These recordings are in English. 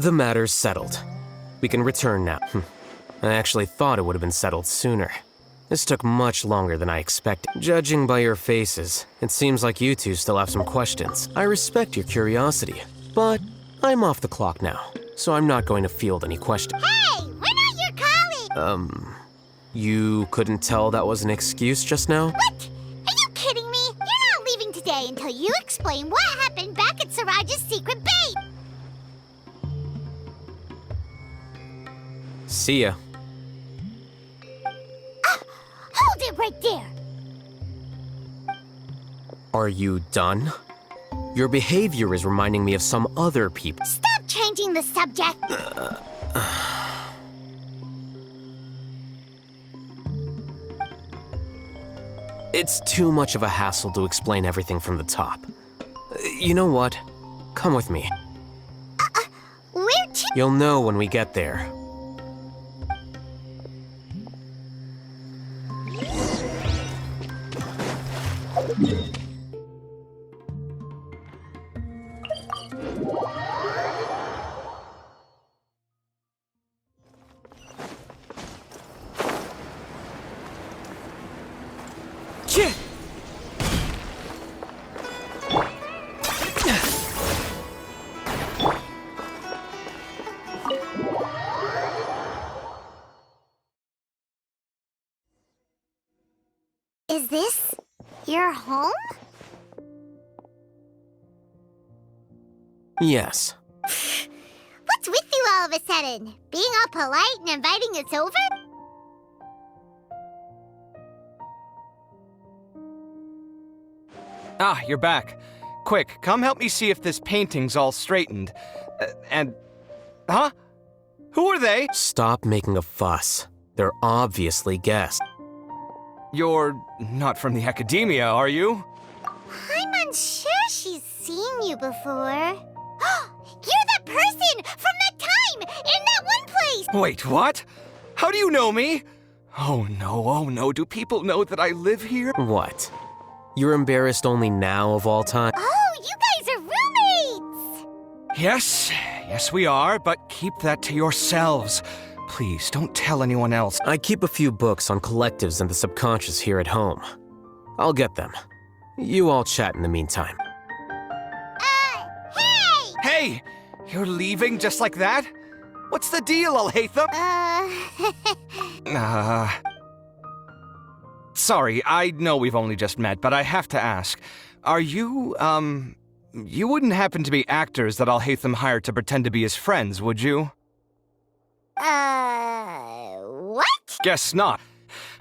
The matter's settled. We can return now. I actually thought it would have been settled sooner. This took much longer than I expected. Judging by your faces, it seems like you two still have some questions. I respect your curiosity, but I'm off the clock now, so I'm not going to field any questions. Hey, we're not your colleagues! You couldn't tell that was an excuse just now? What? Are you kidding me? You're not leaving today until you explain what happened back at Siraj's secret base! See ya. Hold it right there! Are you done? Your behavior is reminding me of some other people. Stop changing the subject! It's too much of a hassle to explain everything from the top. You know what? Come with me. Where to? You'll know when we get there. Is this your home? Yes. What's with you all of a sudden? Being all polite and inviting us over? Ah, you're back. Quick, come help me see if this painting's all straightened. Huh? Who are they? Stop making a fuss. They're obviously guests. You're not from the academia, are you? I'm unsure she's seen you before. You're that person from that time in that one place! Wait, what? How do you know me? Oh no, do people know that I live here? What? You're embarrassed only now of all time? Oh, you guys are roommates! Yes we are, but keep that to yourselves. Please, don't tell anyone else. I keep a few books on collectives and the subconscious here at home. I'll get them. You all chat in the meantime. Hey! Hey! You're leaving just like that? What's the deal, Alhaitham? Sorry, I know we've only just met, but I have to ask. Are you, you wouldn't happen to be actors that Alhaitham hired to pretend to be his friends, would you? What? Guess not.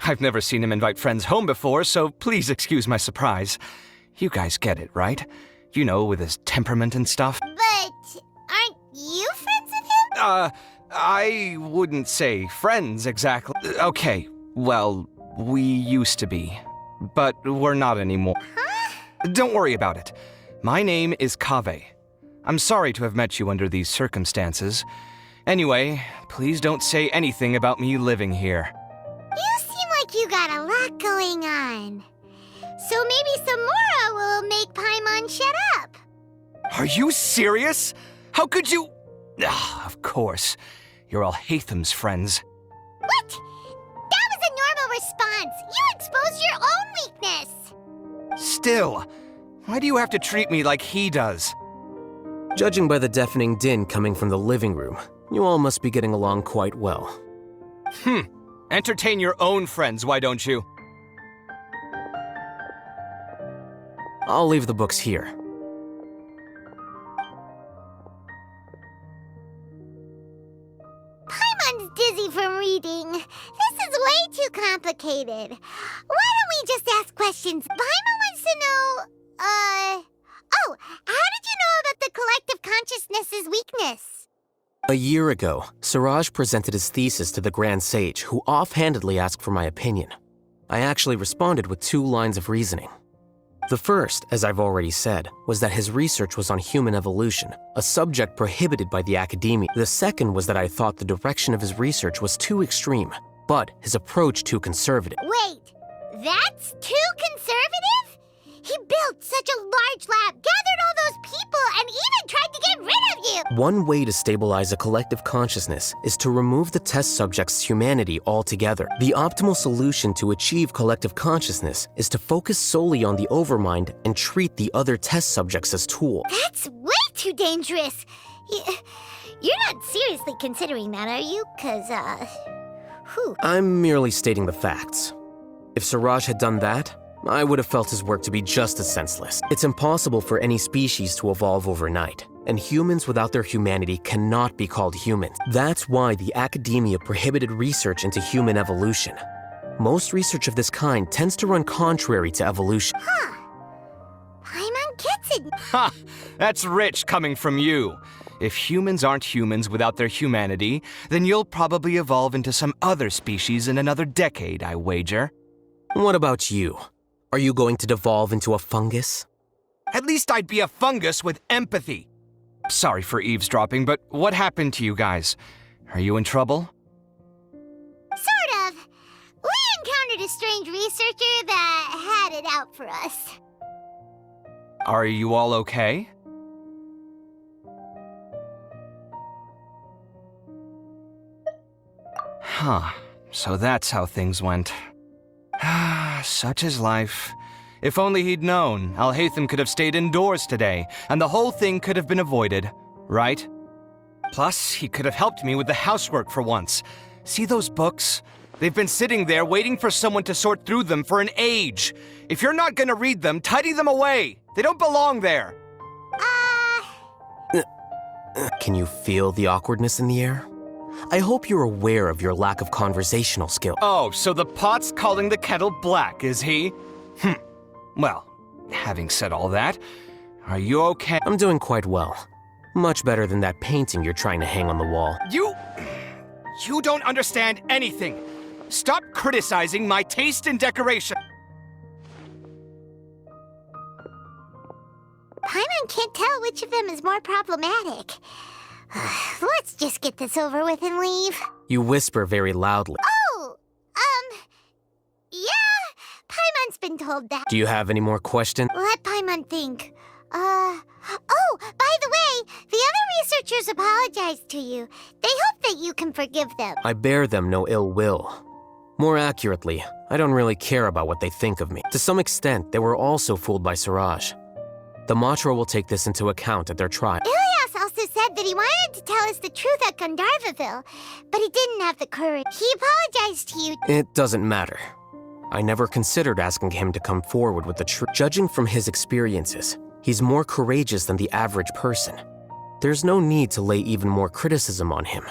I've never seen him invite friends home before, so please excuse my surprise. You guys get it, right? You know, with his temperament and stuff. But aren't you friends with him? I wouldn't say friends exactly. Okay, well, we used to be, but we're not anymore. Huh? Don't worry about it. My name is Kaveh. I'm sorry to have met you under these circumstances. Anyway, please don't say anything about me living here. You seem like you got a lot going on. So maybe Samora will make Paimon shut up. Are you serious? How could you? Of course. You're Alhaitham's friends. What? That was a normal response. You exposed your own weakness. Still, why do you have to treat me like he does? Judging by the deafening din coming from the living room, you all must be getting along quite well. Entertain your own friends, why don't you? I'll leave the books here. Paimon's dizzy from reading. This is way too complicated. Why don't we just ask questions? Paimon wants to know, Oh, how did you know about the collective consciousness's weakness? A year ago, Siraj presented his thesis to the Grand Sage, who offhandedly asked for my opinion. I actually responded with 2 lines of reasoning. The first, as I've already said, was that his research was on human evolution, a subject prohibited by the academia. The second was that I thought the direction of his research was too extreme, but his approach too conservative. Wait, that's too conservative? He He built such a large lab, gathered all those people, and even tried to get rid of you! One way to stabilize a collective consciousness is to remove the test subject's humanity altogether. The optimal solution to achieve collective consciousness is to focus solely on the overmind and treat the other test subjects as tools. That's way too dangerous! You're not seriously considering that, are you? 'Cause, I'm merely stating the facts. If Siraj had done that, I would have felt his work to be just as senseless. It's impossible for any species to evolve overnight, and humans without their humanity cannot be called humans. That's why the academia prohibited research into human evolution. Most research of this kind tends to run contrary to evolution. Paimon gets it! Ha! That's rich coming from you. If humans aren't humans without their humanity, then you'll probably evolve into some other species in another decade, I wager. What about you? Are you going to devolve into a fungus? At least I'd be a fungus with empathy. Sorry for eavesdropping, but what happened to you guys? Are you in trouble? Sort of. We encountered a strange researcher that had it out for us. Are you all okay? Huh. So that's how things went. Such is life. If only he'd known, Alhaitham could have stayed indoors today, and the whole thing could have been avoided, right? Plus, he could have helped me with the housework for once. See those books? They've been sitting there waiting for someone to sort through them for an age. If you're not gonna read them, tidy them away. They don't belong there. Can you feel the awkwardness in the air? I hope you're aware of your lack of conversational skill. Oh, so the pot's calling the kettle black, is he? Well, having said all that, are you okay? I'm doing quite well. Much better than that painting you're trying to hang on the wall. You don't understand anything. Stop criticizing my taste in decoration. Paimon can't tell which of them is more problematic. Let's just get this over with and leave. You whisper very loudly. Oh, yeah, Paimon's been told that. Do you have any more questions? Let Paimon think. Oh, by the way, the other researchers apologized to you. They hope that you can forgive them. I bear them no ill will. More accurately, I don't really care about what they think of me. To some extent, they were also fooled by Siraj. The Matra will take this into account at their trial. Ilias also said that he wanted to tell us the truth at Gandharvaville, but he didn't have the courage. He apologized to you. It doesn't matter. I never considered asking him to come forward with the truth. Judging from his experiences, he's more courageous than the average person. There's no need to lay even more criticism on him.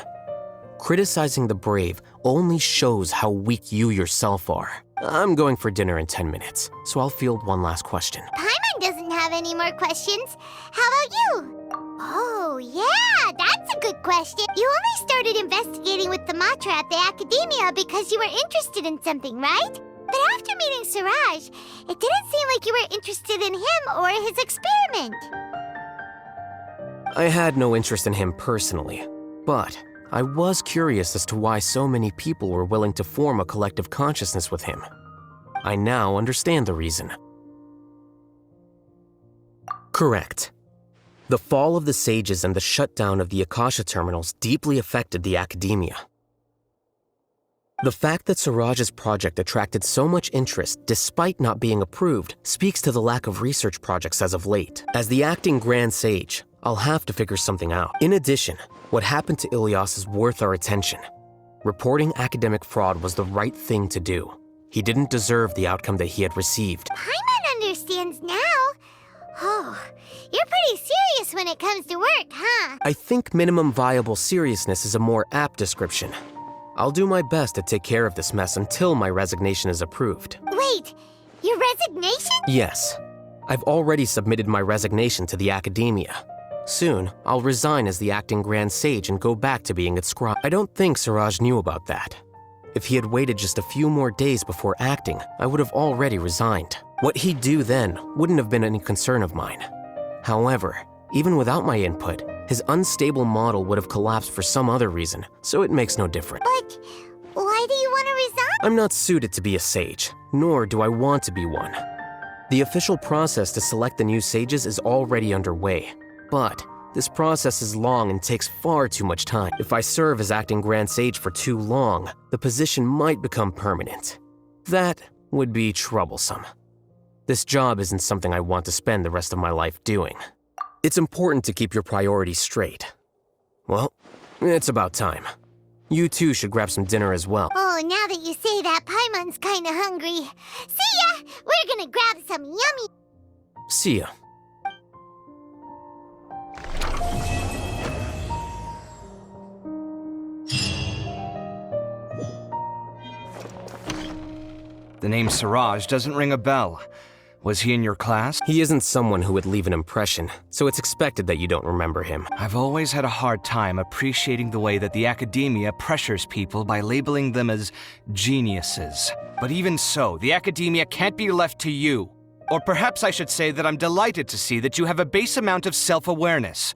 Criticizing the brave only shows how weak you yourself are. I'm going for dinner in 10 minutes, so I'll field one last question. Paimon doesn't have any more questions. How about you? Oh, yeah, that's a good question. You only started investigating with the Matra at the Academia because you were interested in something, right? But after meeting Siraj, it didn't seem like you were interested in him or his experiment. I had no interest in him personally, but I was curious as to why so many people were willing to form a collective consciousness with him. I now understand the reason. Correct. The fall of the sages and the shutdown of the Akasha terminals deeply affected the academia. The fact that Siraj's project attracted so much interest despite not being approved speaks to the lack of research projects as of late. As the acting Grand Sage, I'll have to figure something out. In addition, what happened to Ilias is worth our attention. Reporting academic fraud was the right thing to do. He didn't deserve the outcome that he had received. Paimon understands now. Oh, you're pretty serious when it comes to work, huh? I think minimum viable seriousness is a more apt description. I'll do my best to take care of this mess until my resignation is approved. Wait, your resignation? Yes. I've already submitted my resignation to the academia. Soon, I'll resign as the acting Grand Sage and go back to being its scribe. I don't think Siraj knew about that. If he had waited just a few more days before acting, I would have already resigned. What he'd do then wouldn't have been any concern of mine. However, even without my input, his unstable model would have collapsed for some other reason, so it makes no difference. But why do you want to resign? I'm not suited to be a sage, nor do I want to be one. The official process to select the new sages is already underway, but this process is long and takes far too much time. If I serve as acting Grand Sage for too long, the position might become permanent. That would be troublesome. This job isn't something I want to spend the rest of my life doing. It's important to keep your priorities straight. Well, it's about time. You two should grab some dinner as well. Oh, now that you say that, Paimon's kinda hungry. See ya! We're gonna grab some yummy... See ya. The name Siraj doesn't ring a bell. Was he in your class? He isn't someone who would leave an impression, so it's expected that you don't remember him. I've always had a hard time appreciating the way that the academia pressures people by labeling them as geniuses. But even so, the academia can't be left to you. Or perhaps I should say that I'm delighted to see that you have a base amount of self-awareness.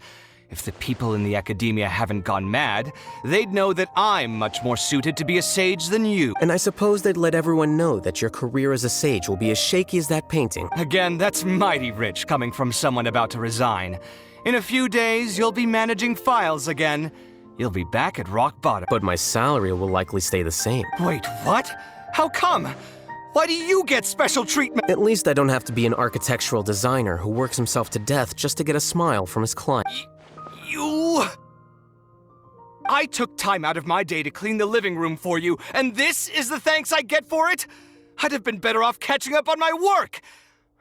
If the people in the academia haven't gone mad, they'd know that I'm much more suited to be a sage than you. And I suppose they'd let everyone know that your career as a sage will be as shaky as that painting. Again, that's mighty rich coming from someone about to resign. In a few days, you'll be managing files again. You'll be back at rock bottom. But my salary will likely stay the same. Wait, what? How come? Why do you get special treatment? At least I don't have to be an architectural designer who works himself to death just to get a smile from his client. I took time out of my day to clean the living room for you, and this is the thanks I get for it? I'd have been better off catching up on my work.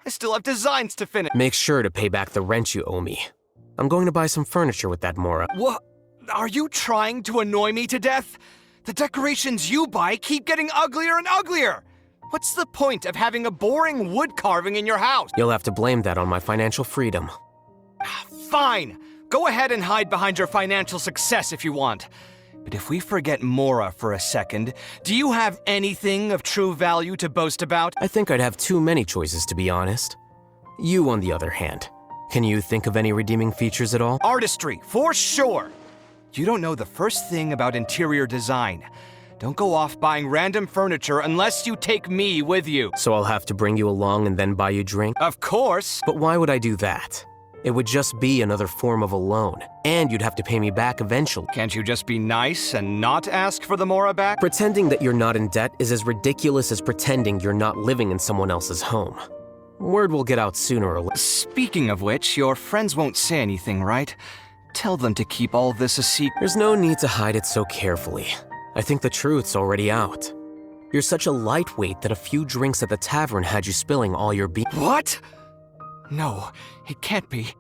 I still have designs to finish. Make sure to pay back the rent you owe me. I'm going to buy some furniture with that, Mora. What? Are you trying to annoy me to death? The decorations you buy keep getting uglier and uglier. What's the point of having a boring wood carving in your house? You'll have to blame that on my financial freedom. Fine. Go ahead and hide behind your financial success if you want. But if we forget Mora for a second, do you have anything of true value to boast about? I think I'd have too many choices, to be honest. You, on the other hand, can you think of any redeeming features at all? Artistry, for sure. You don't know the first thing about interior design. Don't go off buying random furniture unless you take me with you. So I'll have to bring you along and then buy you drink? Of course. But why would I do that? It would just be another form of a loan, and you'd have to pay me back eventually. Can't you just be nice and not ask for the Mora back? Pretending that you're not in debt is as ridiculous as pretending you're not living in someone else's home. Word will get out sooner or later. Speaking of which, your friends won't say anything, right? Tell them to keep all this a secret. There's no need to hide it so carefully. I think the truth's already out. You're such a lightweight that a few drinks at the tavern had you spilling all your beans. What? No, it can't be.